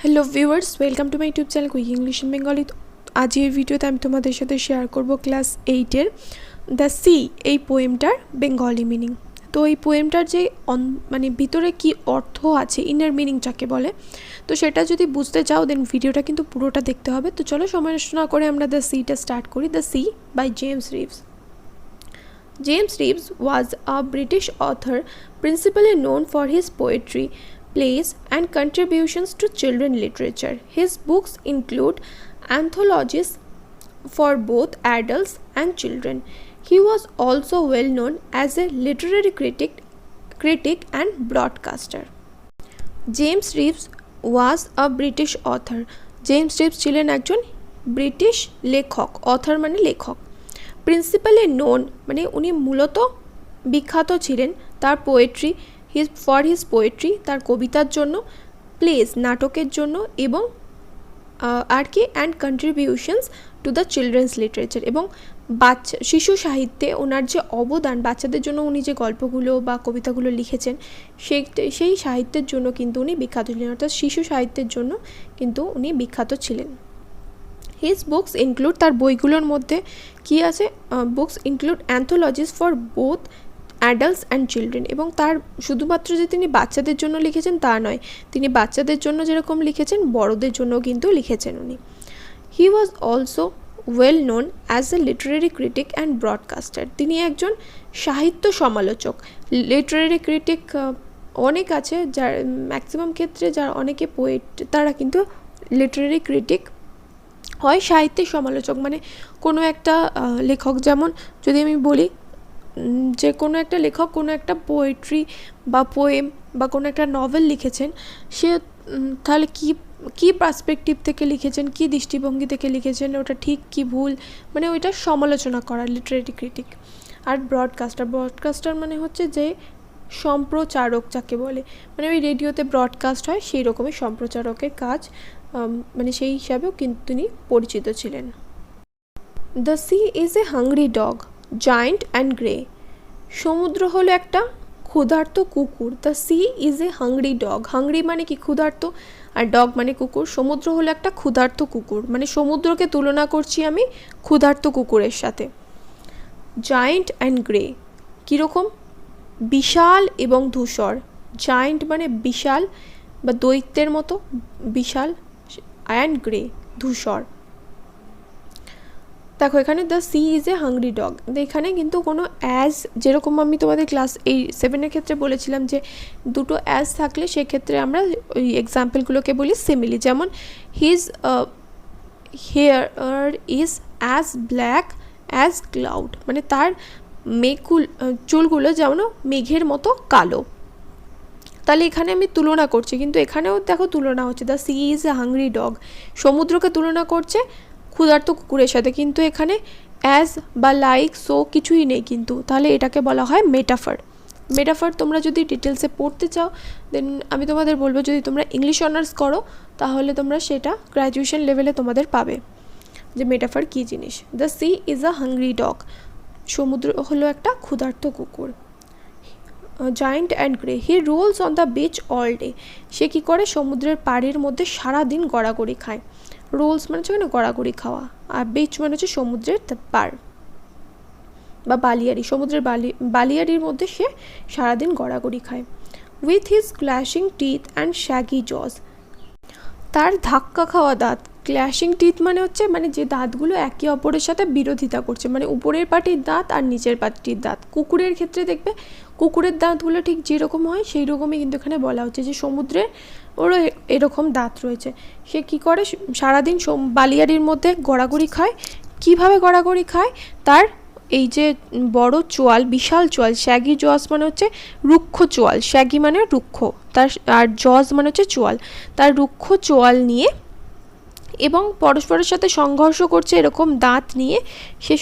Hello viewers, welcome to my YouTube channel quick English in Bengali. আজকের ভিডিওতে আমি তোমাদের সাথে শেয়ার করব ক্লাস 8-এর দ্য সি এই পোয়েমটার বেঙ্গলি মিনিং। তো এই পোয়েমটার যে মানে ভিতরে কি অর্থ আছে, ইনার মিনিং যাকে বলে, তো সেটা যদি বুঝতে চাও দেন ভিডিওটা কিন্তু পুরোটা দেখতে হবে। তো চলো সময় নষ্ট না করে আমরা দ্য সিটা স্টার্ট করি। The sea by James Reeves. James Reeves was a British author principally known for his poetry, plays, and contributions to children's literature. His books include anthologies for both adults and children. He was also well known as a literary critic and broadcaster. James Reeves was a British author. James Reeves ছিলেন একজন British লেখক। Author মানে লেখক। Principally known মানে উনি মূলত বিখ্যাত ছিলেন তার পোয়েট্রি, ফর হিজ পোয়েট্রি, তার কবিতার জন্য, প্লেস নাটকের জন্য, এবং আর কি and contributions to the children's literature, এবং শিশু সাহিত্যে ওনার যে অবদান, বাচ্চাদের জন্য উনি যে গল্পগুলো বা কবিতাগুলো লিখেছেন সেই সাহিত্যের জন্য কিন্তু উনি বিখ্যাত ছিলেন, অর্থাৎ শিশু সাহিত্যের জন্য কিন্তু উনি বিখ্যাত ছিলেন। হিজ বুকস ইনক্লুড, তার বইগুলোর মধ্যে কী আছে, books include anthologies for both adults and children, এবং তার শুধুমাত্র যে তিনি বাচ্চাদের জন্য লিখেছেন তা নয়, তিনি বাচ্চাদের জন্য যেরকম লিখেছেন বড়দের জন্যও কিন্তু লিখেছেন উনি। He was also well known as a literary critic and broadcaster, তিনি একজন সাহিত্য সমালোচক। লিটারেরি ক্রিটিক অনেক আছে, যার ম্যাক্সিমাম ক্ষেত্রে যার অনেকে পোয়েট তারা কিন্তু লিটারেরি ক্রিটিক হয়, সাহিত্যের সমালোচক। মানে কোনো একটা লেখক, যেমন যদি আমি বলি যে কোনো একটা লেখক কোনো একটা পোয়েট্রি বা পোয়েম বা কোনো একটা নভেল লিখেছেন, সে তাহলে কী পার্সপেক্টিভ থেকে লিখেছেন, কী দৃষ্টিভঙ্গি থেকে লিখেছেন, ওটা ঠিক কি ভুল, মানে ওইটা সমালোচনা করা লিটারেরি ক্রিটিক। আর ব্রডকাস্টার মানে হচ্ছে যে সম্প্রচারক যাকে বলে, মানে ওই রেডিওতে ব্রডকাস্ট হয় সেই রকমই সম্প্রচারকের কাজ, মানে সেই হিসাবেও কিন্তু তিনি পরিচিত ছিলেন। The sea is a hungry dog, giant and grey, সমুদ্র হলো একটা ক্ষুধার্ত কুকুর। The sea is a hungry dog, hungry মানে কি ক্ষুধার্ত, আর ডগ মানে কুকুর। সমুদ্র হলো একটা ক্ষুধার্ত কুকুর, মানে সমুদ্রকে তুলনা করছি আমি ক্ষুধার্ত কুকুরের সাথে। জায়েন্ট অ্যান্ড গ্রে কীরকম, বিশাল এবং ধূসর। জায়েন্ট মানে বিশাল বা দৈত্যের মতো বিশাল, অ্যান্ড গ্রে ধূসর। দেখো এখানে the sea is a hungry dog, এখানে কিন্তু কোনো অ্যাজ, যেরকম আমি তোমাদের ক্লাস 7-এর ক্ষেত্রে বলেছিলাম যে দুটো অ্যাজ থাকলে সেক্ষেত্রে আমরা ওই এক্সাম্পলগুলোকে বলি সিমিলি। যেমন his hair is as black as cloud, মানে তার চুলগুলো যেমন মেঘের মতো কালো। তাহলে এখানে আমি তুলনা করছি, কিন্তু এখানেও দেখো তুলনা হচ্ছে, the sea is a hungry dog, সমুদ্রকে তুলনা করছে ক্ষুধার্ত কুকুরের সাথে, কিন্তু এখানে অ্যাজ বা লাইক সো কিছুই নেই কিন্তু, তাহলে এটাকে বলা হয় মেটাফার। মেটাফার তোমরা যদি ডিটেলসে পড়তে চাও দেন আমি তোমাদের বলবো, যদি তোমরা ইংলিশ অনার্স করো তাহলে তোমরা সেটা গ্র্যাজুয়েশন লেভেলে তোমাদের পাবে যে মেটাফার কী জিনিস। The sea is a hungry dog, সমুদ্র হলো একটা ক্ষুধার্ত কুকুর। Giant and grey, he rolls on the beach all day, সে কী করে সমুদ্রের পাড়ের মধ্যে সারাদিন গড়াগড়ি খায়। রোলস মানে হচ্ছে না গড়াগড়ি খাওয়া, আর বিচ মানে হচ্ছে সমুদ্রের পাড় বা বালিয়াড়ি, সমুদ্রের বালিয়াড়ির মধ্যে সে সারাদিন গড়াগড়ি খায়। উইথ হিজ ক্ল্যাশিং টিথ অ্যান্ড শ্যাগি জজ, তার ধাক্কা খাওয়া দাঁত। ক্ল্যাশিং টিথ মানে হচ্ছে মানে যে দাঁতগুলো একে অপরের সাথে বিরোধিতা করছে, মানে উপরের পাটির দাঁত আর নিচের পাটির দাঁত। কুকুরের ক্ষেত্রে দেখবে কুকুরের দাঁতগুলো ঠিক যেরকম হয় সেই রকমই কিন্তু এখানে বলা হচ্ছে যে সমুদ্রের ওরও এরকম দাঁত রয়েছে। সে কি করে সারাদিন বালিয়াড়ির মধ্যে গড়াগড়ি খায়। কিভাবে গড়াগড়ি খায়, তার এই যে বড় চোয়াল, বিশাল চোয়াল, শ্যাগি জজ মানে হচ্ছে রুক্ষ চোয়াল, শ্যাগি মানে রুক্ষ, তার আর জজ মানে হচ্ছে চোয়াল, তার রুক্ষ চোয়াল নিয়ে এবং পরস্পরের সাথে সংঘর্ষ করছে এরকম দাঁত নিয়ে সে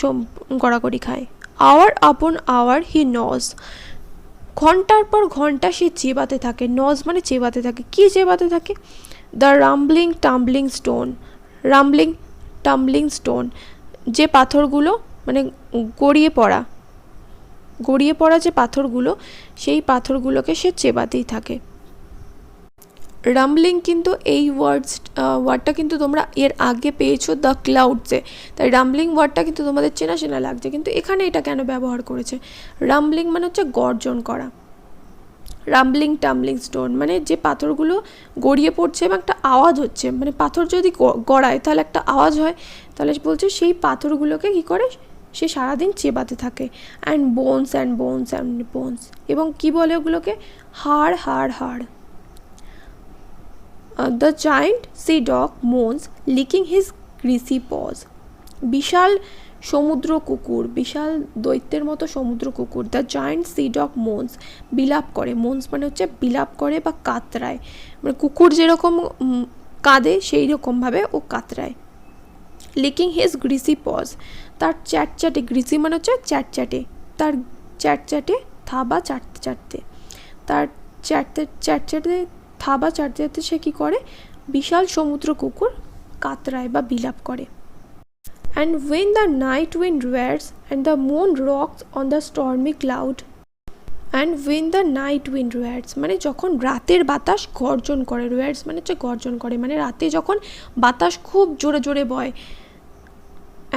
গড়াগড়ি খায়। আওয়ার আপন আওয়ার হি নজ, ঘন্টার পর ঘন্টা সে চেবাতে থাকে। নজ মানে চেবাতে থাকে, কি চেবাতে থাকে, the rumbling tumbling stone, rumbling tumbling stone, যে পাথরগুলো মানে গড়িয়ে পড়া যে পাথরগুলো, সেই পাথরগুলোকে সে চেবাতেই থাকে। রাম্বলিং কিন্তু এই ওয়ার্ডটা কিন্তু তোমরা এর আগে পেয়েছো দ্য ক্লাউডসে, তাই রাম্বলিং ওয়ার্ডটা কিন্তু তোমাদের চেনা চেনা লাগছে, কিন্তু এখানে এটা কেন ব্যবহার করেছে? রাম্বলিং মানে হচ্ছে গর্জন করা। রাম্বলিং টাম্বলিং স্টোন মানে যে পাথরগুলো গড়িয়ে পড়ছে এবং একটা আওয়াজ হচ্ছে, মানে পাথর যদি গড়ায় তাহলে একটা আওয়াজ হয়, তাহলে বলছে সেই পাথরগুলোকে কী করে সে সারাদিন চেবাতে থাকে। And bones and bones and bones, এবং কী বলে ওগুলোকে? হাড় হাড় হাড়। The giant sea dog moans licking his greasy paws. বিশাল সমুদ্র কুকুর, বিশাল দৈত্যের মতো সমুদ্র কুকুর, the giant sea dog moans, বিলাপ করে। মোনস মানে হচ্ছে বিলাপ করে বা কাতরায়, মানে কুকুর যেরকম কাঁদে সেই রকমভাবে ও কাতরায়। লিকিং হিজ গ্রিসি পজ, তার চ্যাটচ্যাটে, গ্রিসি মানে হচ্ছে চ্যাটচ্যাটে, তার চ্যাটচ্যাটে থাবা চাটতে চাটতে, তার চ্যাটচ্যাটে থাবা চাটতে চাটতে সে কী করে? বিশাল সমুদ্র কুকুর কাতরায় বা বিলাপ করে। And when the night wind roars and the moon rocks on the stormy cloud, and when the night wind roars মানে যখন রাতের বাতাস গর্জন করে, roars মানে হচ্ছে গর্জন করে, মানে রাতে যখন বাতাস খুব জোরে জোরে বয়।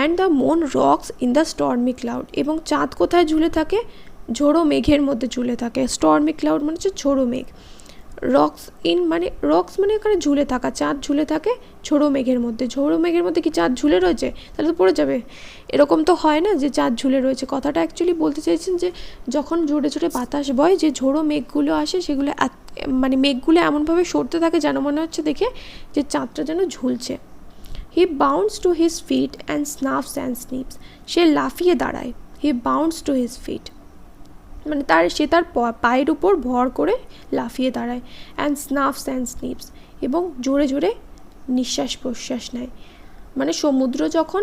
and the moon rocks in the stormy cloud, এবং চাঁদ কোথায় ঝুলে থাকে? ঝোড়ো মেঘের মধ্যে ঝুলে থাকে। stormy cloud মানে হচ্ছে ঝোড়ো মেঘ। রক্স মানে এখানে ঝুলে থাকা, চাঁদ ঝুলে থাকে ঝোড়ো মেঘের মধ্যে। ঝোড়ো মেঘের মধ্যে কি চাঁদ ঝুলে রয়েছে? তাহলে তো পড়ে যাবে। এরকম তো হয় না যে চাঁদ ঝুলে রয়েছে। কথাটা অ্যাকচুয়ালি বলতে চাইছেন যে যখন জোরে জোরে বাতাস বয়, যে ঝোড়ো মেঘগুলো আসে সেগুলো মানে মেঘগুলো এমনভাবে সরতে থাকে যেন মনে হচ্ছে দেখে যে চাঁদটা যেন ঝুলছে। He bounce to his feet and snuffs and sniffs, সে লাফিয়ে দাঁড়ায়। He bounce to his feet মানে সে তার পায়ের উপর ভর করে লাফিয়ে দাঁড়ায়। অ্যান্ড স্নাফস অ্যান্ড স্নিপস, এবং জোরে জোরে নিঃশ্বাস প্রশ্বাস নেয়। মানে সমুদ্র যখন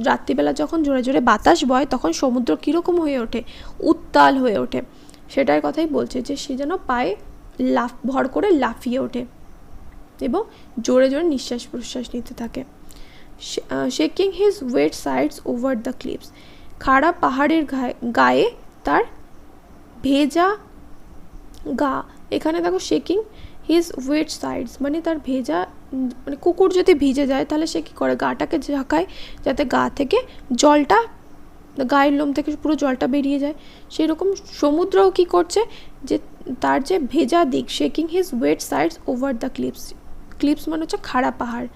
রাত্রিবেলা যখন জোরে জোরে বাতাস বয় তখন সমুদ্র কীরকম হয়ে ওঠে? উত্তাল হয়ে ওঠে। সেটার কথাই বলছে যে সে যেন পায়ে ভর করে লাফিয়ে ওঠে এবং জোরে জোরে নিঃশ্বাস প্রশ্বাস নিতে থাকে। Shaking his wet sides over the cliffs, খাড়া পাহাড়ের গায়ে তার ভেজা গা। এখানে দেখো শেকিং হিজ ওয়েট সাইডস মানে তার ভেজা, মানে কুকুর যদি ভিজে যায় তাহলে সে কী করে? গাটাকে ঝাঁকায় যাতে গা থেকে জলটা, গায়ের লোম থেকে পুরো জলটা বেরিয়ে যায়। সেরকম সমুদ্রও কী করছে যে তার যে ভেজা দিক, shaking his wet sides over the cliffs, cliffs মানে হচ্ছে খাড়া পাহাড়,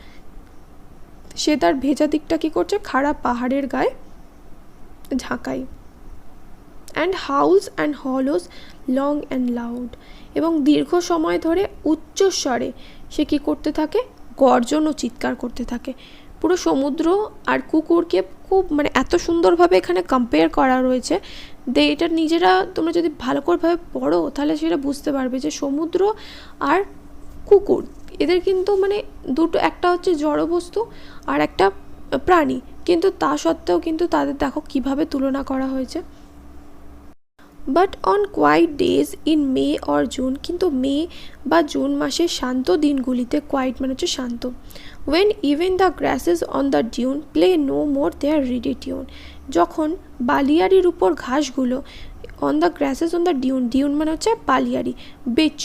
সে তার ভেজা দিকটা কী করছে? খাড়া পাহাড়ের গায়ে ঝাঁকায়। And howls and hollos long and loud, এবং দীর্ঘ সময় ধরে উচ্চস্বরে সে কী করতে থাকে? গর্জন ও চিৎকার করতে থাকে। পুরো সমুদ্র আর কুকুরকে খুব মানে এত সুন্দরভাবে এখানে কম্পেয়ার করা রয়েছে যে এটা নিজেরা তোমরা যদি ভালো করেভাবে পড়ো তাহলে সেটা বুঝতে পারবে যে সমুদ্র আর কুকুর এদের কিন্তু মানে দুটো, একটা হচ্ছে জড়বস্তু আর একটা প্রাণী, কিন্তু তা সত্ত্বেও কিন্তু তাদের দেখো কীভাবে তুলনা করা হয়েছে। But on quiet days in May or June, কিন্তু মে বা জুন মাসের শান্ত দিনগুলিতে, কোয়াইট মানে হচ্ছে শান্ত, when even the grasses on the dune play no more their reedy tune, যখন বালিয়ারির উপর ঘাসগুলো, on the grasses on the dune, dune মানে হচ্ছে বালিয়ারি, বিচ,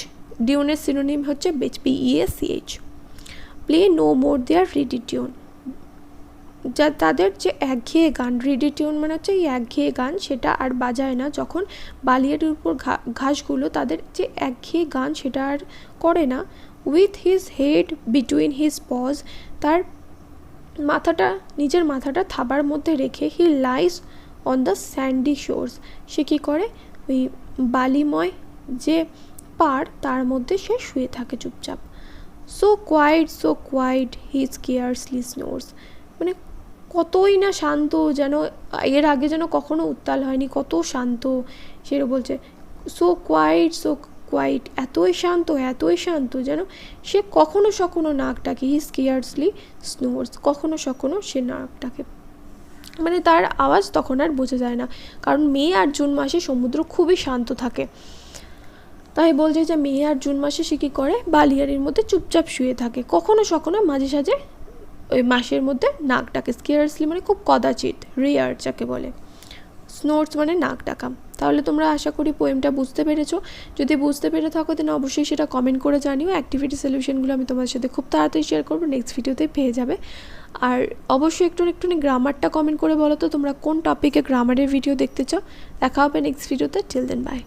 ডিউনের সিনোনিম হচ্ছে beach, BEACH, play no more their reedy tune, যা তাদের যে একঘেয়ে গান, রিডি টিউন মানে হচ্ছে এই একঘেয়ে গান, সেটা আর বাজায় না যখন বালিয়ারির উপর ঘাসগুলো তাদের যে একঘেয়ে গান সেটা আর করে না। With his head between his paws, তার মাথাটা, নিজের মাথাটা থাবার মধ্যে রেখে, he lies on the sandy shores, সে কী করে? ওই বালিময় যে পাড় তার মধ্যে সে শুয়ে থাকে চুপচাপ। সো কোয়াইট হি স্কেয়ারসলি স্নোর্স, মানে কতই না শান্ত, যেন এর আগে যেন কখনো উত্তাল হয়নি, কত শান্ত। সেটা বলছে সো কোয়াইট, এতই শান্ত যেন সে কখনো সখনো নাক ডাকে, হি স্কেয়ারসলি স্নোর্স, কখনো সখনো সে নাক ডাকে, মানে তার আওয়াজ তখন আর বোঝা যায় না, কারণ মে আর জুন মাসে সমুদ্র খুবই শান্ত থাকে। তাই বলছে যে মে আর জুন মাসে সে কী করে? বালিয়ারির মধ্যে চুপচাপ শুয়ে থাকে, কখনো সখনো মাঝে সাঝে ওই মাসের মধ্যে নাক ডাকে। স্কেয়ারসলি মানে খুব কদাচিৎ, রেয়ার যাকে বলে, স্নোর্স মানে নাক ডাকা। তাহলে তোমরা আশা করি পোয়েমটা বুঝতে পেরেছো। যদি বুঝতে পেরে থাকো দেন অবশ্যই সেটা কমেন্ট করে জানিও। অ্যাক্টিভিটি সলিউশনগুলো আমি তোমাদের সাথে খুব তাড়াতাড়ি শেয়ার করবো, নেক্সট ভিডিওতে পেয়ে যাবে। আর অবশ্যই একটুখানি গ্রামারটা কমেন্ট করে বলো তো তোমরা কোন টপিকে গ্রামারের ভিডিও দেখতে চাও। দেখা হবে নেক্সট ভিডিওতে। Till then by.